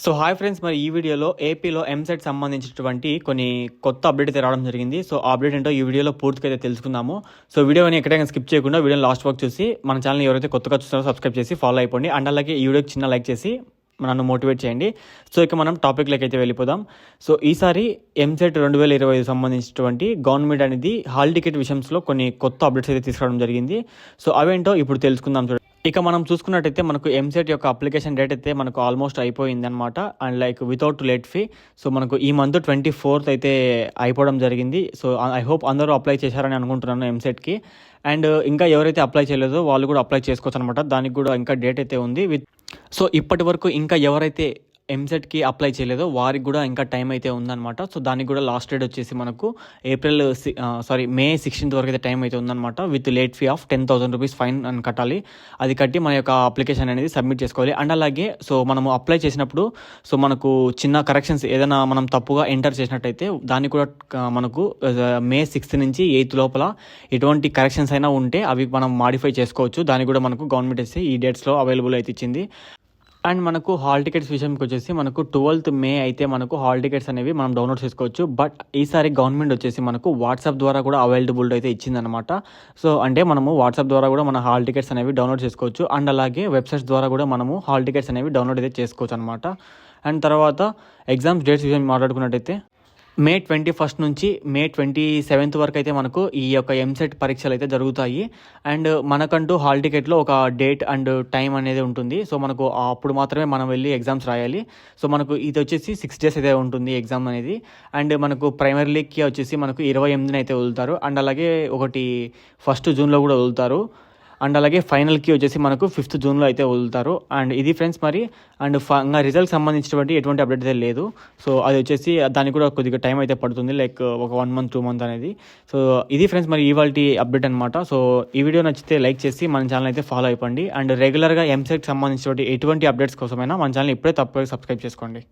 So hi friends, మరి ఈ వీడియోలో ఏపీలో ఎంసెట్ సంబంధించినటువంటి కొన్ని కొత్త అప్డేట్ అయితే రావడం జరిగింది. సో ఆ అప్డేట్ ఏంటో ఈ వీడియోలో పూర్తిగా అయితే తెలుసుకుందాము. సో వీడియోని ఎక్కడైనా స్కిప్ చేయకుండా వీడియోని లాస్ట్ వరకు చూసి మన ఛానల్ ఎవరైతే కొత్తగా చూస్తారో సబ్స్క్రైబ్ చేసి ఫాలో అయిపోండి. అండ్ అలాగే ఈ వీడియోకి చిన్న లైక్ చేసి నన్ను మోటివేట్ చేయండి. సో ఇక మనం టాపిక్లోకి అయితే వెళ్ళిపోదాం. సో ఈసారి ఎంసెట్ 2025 సంబంధించినటువంటి గవర్నమెంట్ అనేది హాల్ టికెట్ విషయంలో కొన్ని కొత్త అప్డేట్స్ అయితే తీసుకురావడం జరిగింది. సో అవేంటో ఇప్పుడు తెలుసుకుందాం. చూడండి, ఇక మనం చూసుకున్నట్టయితే మనకు ఎంసెట్ యొక్క అప్లికేషన్ డేట్ అయితే మనకు ఆల్మోస్ట్ అయిపోయింది అనమాట. And like without late fee. So మనకు ఈ మంత్ 24th అయితే అయిపోవడం జరిగింది. సో ఐ హోప్ అందరూ అప్లై చేశారని అనుకుంటున్నాను ఎంసెట్కి. అండ్ ఇంకా ఎవరైతే అప్లై చేయలేదో వాళ్ళు కూడా అప్లై చేసుకోవచ్చు అనమాట. దానికి కూడా ఇంకా డేట్ అయితే ఉంది. సో ఇప్పటి వరకు ఇంకా ఎవరైతే ఎంసెట్కి అప్లై చేయలేదో వారికి కూడా ఇంకా టైం అయితే ఉందన్నమాట. సో దానికి కూడా లాస్ట్ డేట్ వచ్చేసి మనకు మే 16th వరకు అయితే టైం అయితే ఉందన్నమాట. With late fee of 10,000 rupees fine అని కట్టాలి. అది కట్టి మన యొక్క అప్లికేషన్ అనేది సబ్మిట్ చేసుకోవాలి. అండ్ అలాగే సో మనము అప్లై చేసినప్పుడు సో మనకు చిన్న కరెక్షన్స్ ఏదైనా మనం తప్పుగా ఎంటర్ చేసినట్టయితే దాన్ని కూడా మనకు మే 6th నుంచి 8th లోపల ఎటువంటి కరెక్షన్స్ అయినా ఉంటే అవి మనం మాడిఫై చేసుకోవచ్చు. దానికి కూడా మనకు గవర్నమెంట్ అయితే ఈ డేట్స్లో అవైలబుల్ అయితే ఇచ్చింది. అండ్ మనకు హాల్ టికెట్స్ విషయంకి వచ్చేసి మనకు 12th మే అయితే మనకు హాల్ టికెట్స్ అనేవి మనం డౌన్లోడ్ చేసుకోవచ్చు. బట్ ఈసారి గవర్నమెంట్ వచ్చేసి మనకు వాట్సాప్ ద్వారా కూడా అవైలబుల్ అయితే ఇచ్చిందనమాట. సో అంటే మనము వాట్సాప్ ద్వారా కూడా మన హాల్ టికెట్స్ అనేవి డౌన్లోడ్ చేసుకోవచ్చు. అండ్ అలాగే వెబ్సైట్స్ ద్వారా కూడా మనము హాల్ టికెట్స్ అనేవి డౌన్లోడ్ అయితే చేసుకోవచ్చు అనమాట. అండ్ తర్వాత ఎగ్జామ్స్ డేట్స్ విషయం మాట్లాడుకున్నట్టయితే మే 21st నుంచి మే 27th వరకు అయితే మనకు ఈ యొక్క ఎంసెట్ పరీక్షలు అయితే జరుగుతాయి. అండ్ మనకంటూ హాల్ టికెట్లో ఒక డేట్ అండ్ టైం అనేది ఉంటుంది. సో మనకు అప్పుడు మాత్రమే మనం వెళ్ళి ఎగ్జామ్స్ రాయాలి. సో మనకు ఇది వచ్చేసి 6 days అయితే ఉంటుంది ఎగ్జామ్ అనేది. అండ్ మనకు ప్రైమరీకి వచ్చేసి మనకు 28న అయితే వదులుతారు. అండ్ అలాగే ఒకటి 1st జూన్లో కూడా వదులుతారు. అండ్ అలాగే ఫైనల్కి వచ్చేసి మనకు 5th జూన్లో అయితే వదులుతారు. అండ్ ఇది ఫ్రెండ్స్ మరి. అండ్ ఇంకా రిజల్ట్ సంబంధించినటువంటి ఎటువంటి అప్డేట్ అయితే లేదు. సో అది వచ్చేసి దానికి కూడా కొద్దిగా టైం అయితే పడుతుంది, లైక్ ఒక 1 month 2 month అనేది. సో ఇది ఫ్రెండ్స్ మరి ఇవాల్టి అప్డేట్ అనమాట. సో ఈ వీడియో నచ్చితే లైక్ చేసి మన ఛానల్ అయితే ఫాలో అయిపోండి. అండ్ రెగ్యులర్గా ఎంసెట్కి సంబంధించినటువంటి ఎటువంటి అప్డేట్స్ కోసమైనా మన ఛానల్ ఇప్పుడే తప్పకుండా సబ్స్క్రైబ్ చేసుకోండి.